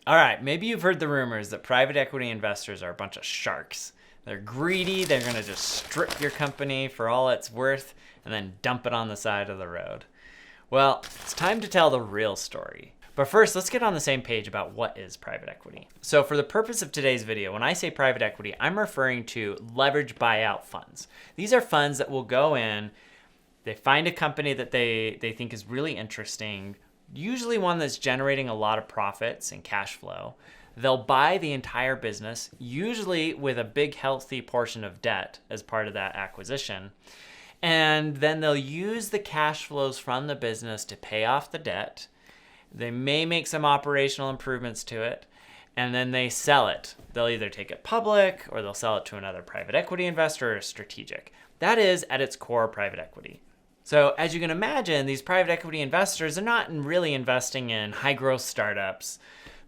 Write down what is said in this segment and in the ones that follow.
All right, maybe you've heard the rumors that private equity investors are a bunch of sharks. They're greedy, they're going to just strip your company for all it's worth and then dump it on the side of the road. Well, it's time to tell the real story. But first, let's get on the same page about what is private equity. So for the purpose of today's video, when I say private equity, I'm referring to leverage buyout funds. These are funds that will go in, they find a company that they think is really interesting, usually one that's generating a lot of profits and cash flow. They'll buy the entire business, usually with a big healthy portion of debt as part of that acquisition. And then they'll use the cash flows from the business to pay off the debt. They may make some operational improvements to it, and then they sell it. They'll either take it public or they'll sell it to another private equity investor or a strategic. That is, at its core, private equity. So as you can imagine, these private equity investors are not really investing in high growth startups.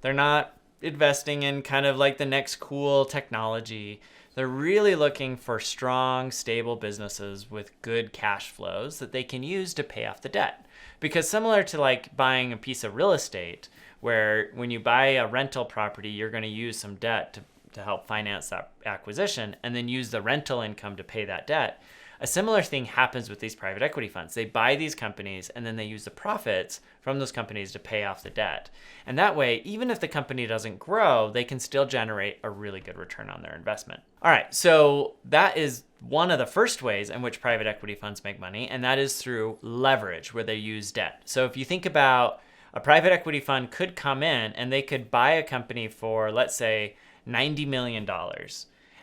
They're not investing in kind of like the next cool technology. They're really looking for strong, stable businesses with good cash flows that they can use to pay off the debt. Because similar to like buying a piece of real estate, where when you buy a rental property, you're going to use some debt to help finance that acquisition and then use the rental income to pay that debt. A similar thing happens with these private equity funds. They buy these companies and then they use the profits from those companies to pay off the debt. And that way, even if the company doesn't grow, they can still generate a really good return on their investment. All right, so that is one of the first ways in which private equity funds make money, and that is through leverage, where they use debt. So if you think about a private equity fund could come in and they could buy a company for, let's say, $90 million.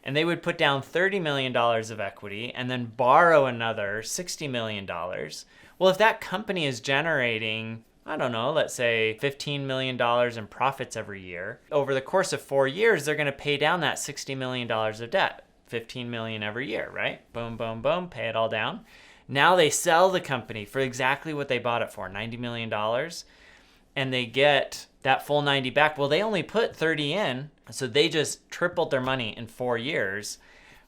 And they would put down $30 million of equity and then borrow another $60 million. Well, if that company is generating, I don't know, let's say $15 million in profits every year, over the course of 4 years, they're going to pay down that $60 million of debt, $15 million every year, right? Boom, boom, boom, pay it all down. Now they sell the company for exactly what they bought it for, $90 million, and they get that full 90 back. Well, they only put 30 in, so they just tripled their money in 4 years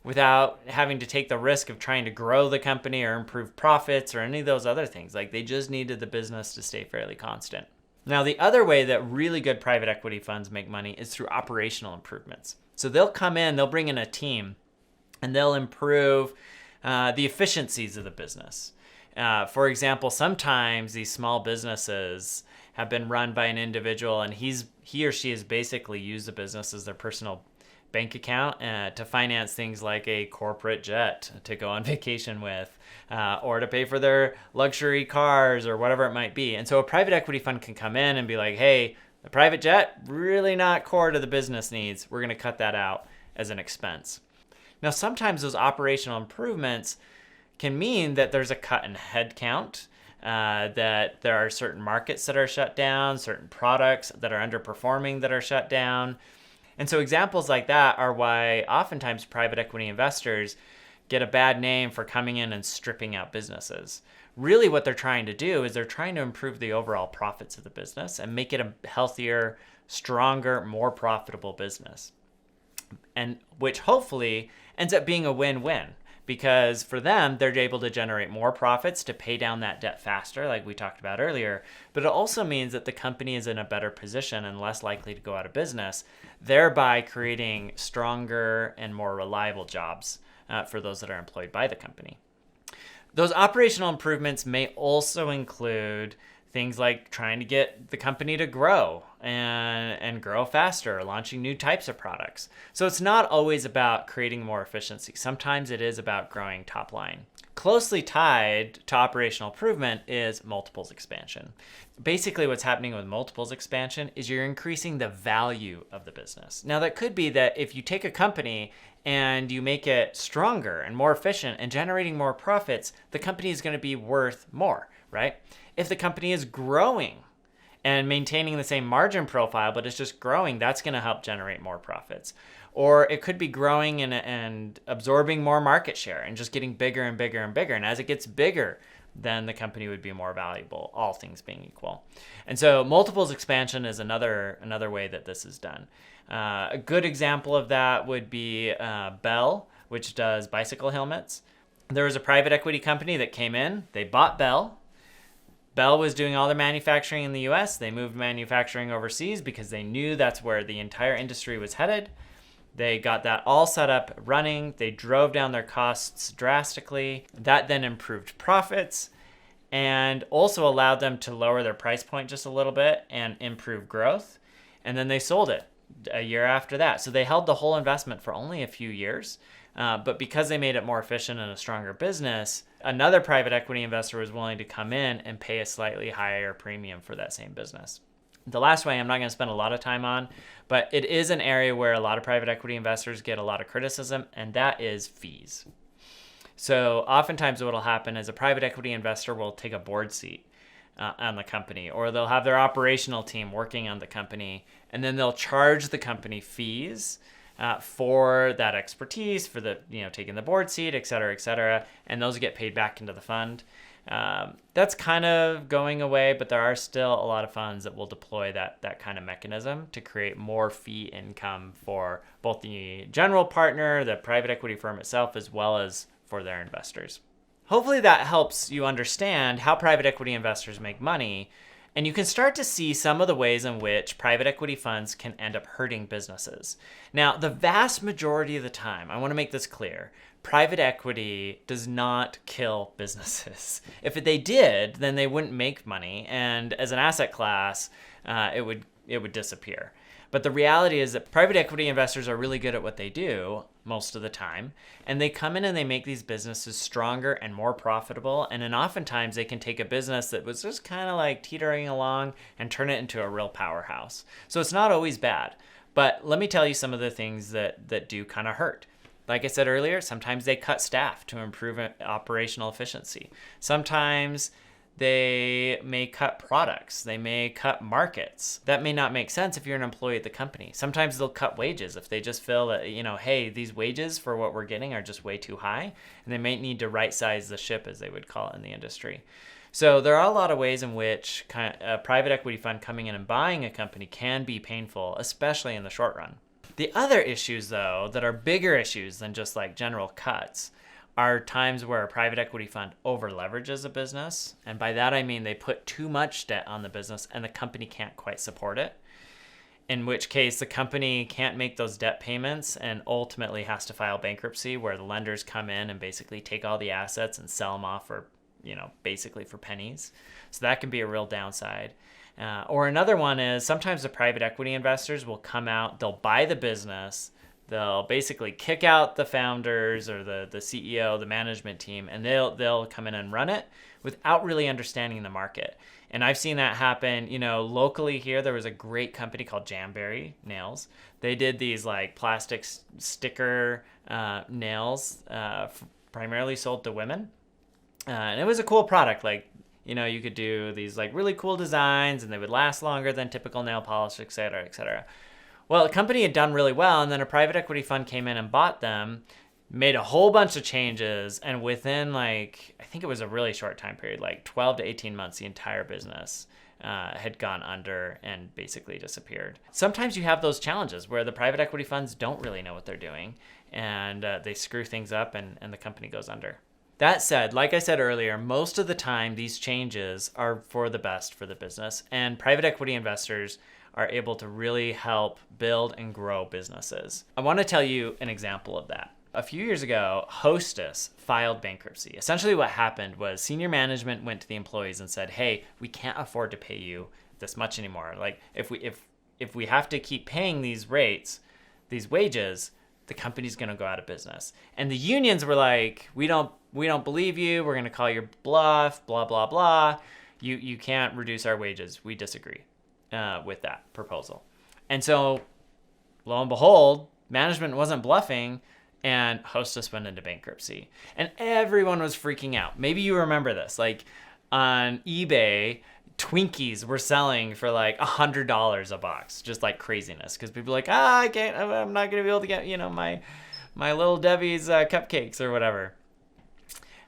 without having to take the risk of trying to grow the company or improve profits or any of those other things. Like, they just needed the business to stay fairly constant. Now, the other way that really good private equity funds make money is through operational improvements. So they'll come in, they'll bring in a team, and they'll improve the efficiencies of the business. For example, sometimes these small businesses have been run by an individual, and he or she has basically used the business as their personal bank account to finance things like a corporate jet to go on vacation with, or to pay for their luxury cars or whatever it might be. And so a private equity fund can come in and be like, hey, the private jet, really not core to the business needs. We're going to cut that out as an expense. Now, sometimes those operational improvements can mean that there's a cut in headcount, that there are certain markets that are shut down, certain products that are underperforming that are shut down. And so examples like that are why oftentimes private equity investors get a bad name for coming in and stripping out businesses. Really what they're trying to do is they're trying to improve the overall profits of the business and make it a healthier, stronger, more profitable business. And which hopefully ends up being a win-win. Because for them, they're able to generate more profits to pay down that debt faster, like we talked about earlier. But it also means that the company is in a better position and less likely to go out of business, thereby creating stronger and more reliable jobs for those that are employed by the company. Those operational improvements may also include things like trying to get the company to grow and grow faster, or launching new types of products. So it's not always about creating more efficiency. Sometimes it is about growing top line. Closely tied to operational improvement is multiples expansion. Basically, what's happening with multiples expansion is you're increasing the value of the business. Now, that could be that if you take a company and you make it stronger and more efficient and generating more profits, the company is going to be worth more, right? If the company is growing and maintaining the same margin profile, but it's just growing, that's going to help generate more profits. Or it could be growing and absorbing more market share and just getting bigger and bigger and bigger. And as it gets bigger, then the company would be more valuable, all things being equal. And so multiples expansion is another way that this is done. A good example of that would be Bell, which does bicycle helmets. There was a private equity company that came in, they bought Bell. Bell was doing all their manufacturing in the US. They moved manufacturing overseas because they knew that's where the entire industry was headed. They got that all set up running. They drove down their costs drastically. That then improved profits and also allowed them to lower their price point just a little bit and improve growth. And then they sold it a year after that. So they held the whole investment for only a few years. But because they made it more efficient and a stronger business, another private equity investor was willing to come in and pay a slightly higher premium for that same business. The last way I'm not going to spend a lot of time on, but it is an area where a lot of private equity investors get a lot of criticism, and that is fees. So oftentimes what will happen is a private equity investor will take a board seat on the company, or they'll have their operational team working on the company, and then they'll charge the company fees for that expertise, for the taking the board seat, et cetera, and those get paid back into the fund. That's kind of going away, but there are still a lot of funds that will deploy that kind of mechanism to create more fee income for both the general partner, the private equity firm itself, as well as for their investors. Hopefully that helps you understand how private equity investors make money, and you can start to see some of the ways in which private equity funds can end up hurting businesses. Now, the vast majority of the time, I want to make this clear, private equity does not kill businesses. If they did, then they wouldn't make money, and as an asset class, it would disappear. But the reality is that private equity investors are really good at what they do most of the time, and they come in and they make these businesses stronger and more profitable, and then oftentimes they can take a business that was just kind of like teetering along and turn it into a real powerhouse. So it's not always bad, but let me tell you some of the things that do kind of hurt. Like I said earlier, sometimes they cut staff to improve operational efficiency. Sometimes they may cut products. They may cut markets. That may not make sense if you're an employee at the company. Sometimes they'll cut wages if they just feel that, hey, these wages for what we're getting are just way too high, and they may need to right-size the ship, as they would call it in the industry. So there are a lot of ways in which a private equity fund coming in and buying a company can be painful, especially in the short run. The other issues, though, that are bigger issues than just like general cuts are times where a private equity fund over-leverages a business. And by that, I mean they put too much debt on the business and the company can't quite support it, in which case the company can't make those debt payments and ultimately has to file bankruptcy, where the lenders come in and basically take all the assets and sell them off for, basically for pennies. So that can be a real downside. Or another one is sometimes the private equity investors will come out, they'll buy the business, they'll basically kick out the founders or the CEO, the management team, and they'll come in and run it without really understanding the market. And I've seen that happen, locally here. There was a great company called Jamberry Nails. They did these like plastic sticker nails, primarily sold to women. And it was a cool product. Like, you could do these like really cool designs and they would last longer than typical nail polish, et cetera, et cetera. Well, the company had done really well, and then a private equity fund came in and bought them, made a whole bunch of changes, and within I think it was a really short time period, like 12 to 18 months, the entire business had gone under and basically disappeared. Sometimes you have those challenges where the private equity funds don't really know what they're doing, and they screw things up and the company goes under. That said, like I said earlier, most of the time these changes are for the best for the business, and private equity investors are able to really help build and grow businesses. I want to tell you an example of that. A few years ago, Hostess filed bankruptcy. Essentially what happened was senior management went to the employees and said, hey, we can't afford to pay you this much anymore. Like if we have to keep paying these rates, these wages, the company's going to go out of business. And the unions were like, we don't believe you. We're going to call your bluff, blah, blah, blah. You can't reduce our wages. We disagree with that proposal. And so, lo and behold, management wasn't bluffing, and Hostess went into bankruptcy. And everyone was freaking out. Maybe you remember this. Like on eBay, Twinkies were selling for like $100 a box, just like craziness. Because people were like, I'm not going to be able to get, my Little Debbie's cupcakes or whatever.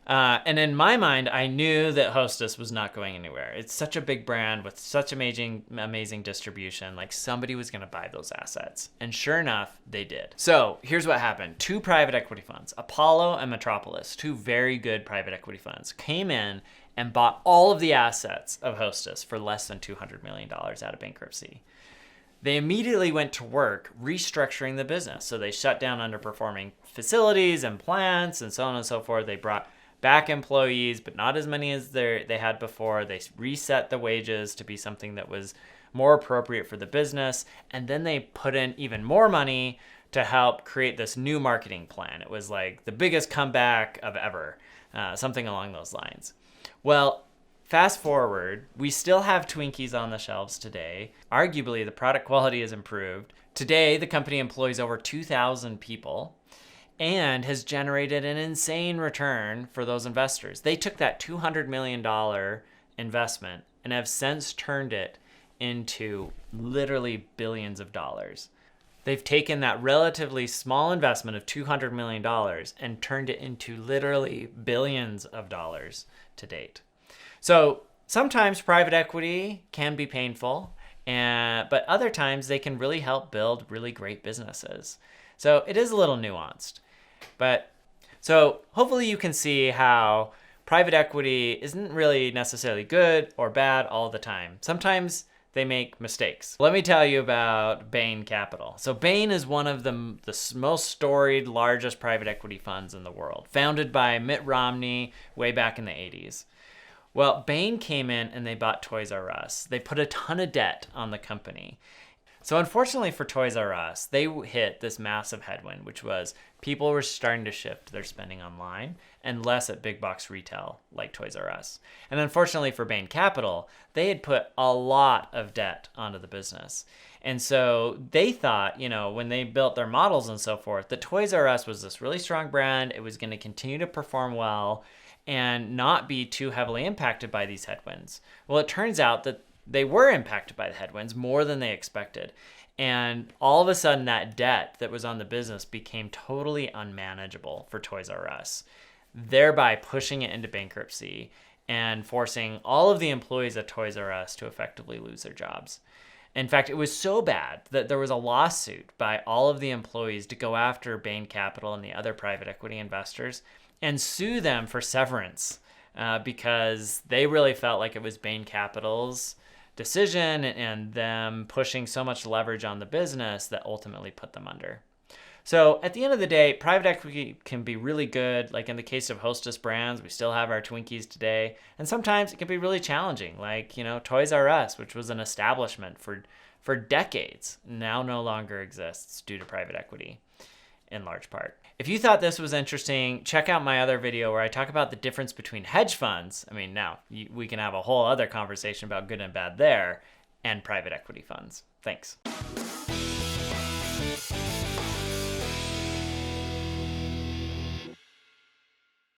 And in my mind, I knew that Hostess was not going anywhere. It's such a big brand with such amazing distribution. Like somebody was going to buy those assets. And sure enough, they did. So here's what happened. Two private equity funds, Apollo and Metropolis, two very good private equity funds, came in and bought all of the assets of Hostess for less than $200 million out of bankruptcy. They immediately went to work restructuring the business. So they shut down underperforming facilities and plants and so on and so forth. They brought back employees, but not as many as they had before. They reset the wages to be something that was more appropriate for the business. And then they put in even more money to help create this new marketing plan. It was like the biggest comeback of ever, something along those lines. Well, fast forward, we still have Twinkies on the shelves today. Arguably, the product quality has improved. Today, the company employs over 2,000 people and has generated an insane return for those investors. They took that $200 million investment and have since turned it into literally billions of dollars. They've taken that relatively small investment of $200 million and turned it into literally billions of dollars to date. So sometimes private equity can be painful, but other times they can really help build really great businesses. So it is a little nuanced. But so hopefully you can see how private equity isn't really necessarily good or bad all the time. Sometimes they make mistakes. Let me tell you about Bain Capital. So Bain is one of the most storied, largest private equity funds in the world, founded by Mitt Romney way back in the 80s. Well, Bain came in and they bought Toys R Us. They put a ton of debt on the company. So unfortunately for Toys R Us, they hit this massive headwind, which was people were starting to shift their spending online and less at big box retail like Toys R Us. And unfortunately for Bain Capital, they had put a lot of debt onto the business. And so they thought, when they built their models and so forth, that Toys R Us was this really strong brand. It was going to continue to perform well and not be too heavily impacted by these headwinds. Well, it turns out that they were impacted by the headwinds more than they expected. And all of a sudden, that debt that was on the business became totally unmanageable for Toys R Us, thereby pushing it into bankruptcy and forcing all of the employees at Toys R Us to effectively lose their jobs. In fact, it was so bad that there was a lawsuit by all of the employees to go after Bain Capital and the other private equity investors and sue them for severance because they really felt like it was Bain Capital's decision and them pushing so much leverage on the business that ultimately put them under. So at the end of the day, private equity can be really good. Like in the case of Hostess Brands, we still have our Twinkies today. And sometimes it can be really challenging, like, Toys R Us, which was an establishment for decades, now no longer exists due to private equity in large part. If you thought this was interesting, check out my other video where I talk about the difference between hedge funds. We can have a whole other conversation about good and bad there, and private equity funds. Thanks.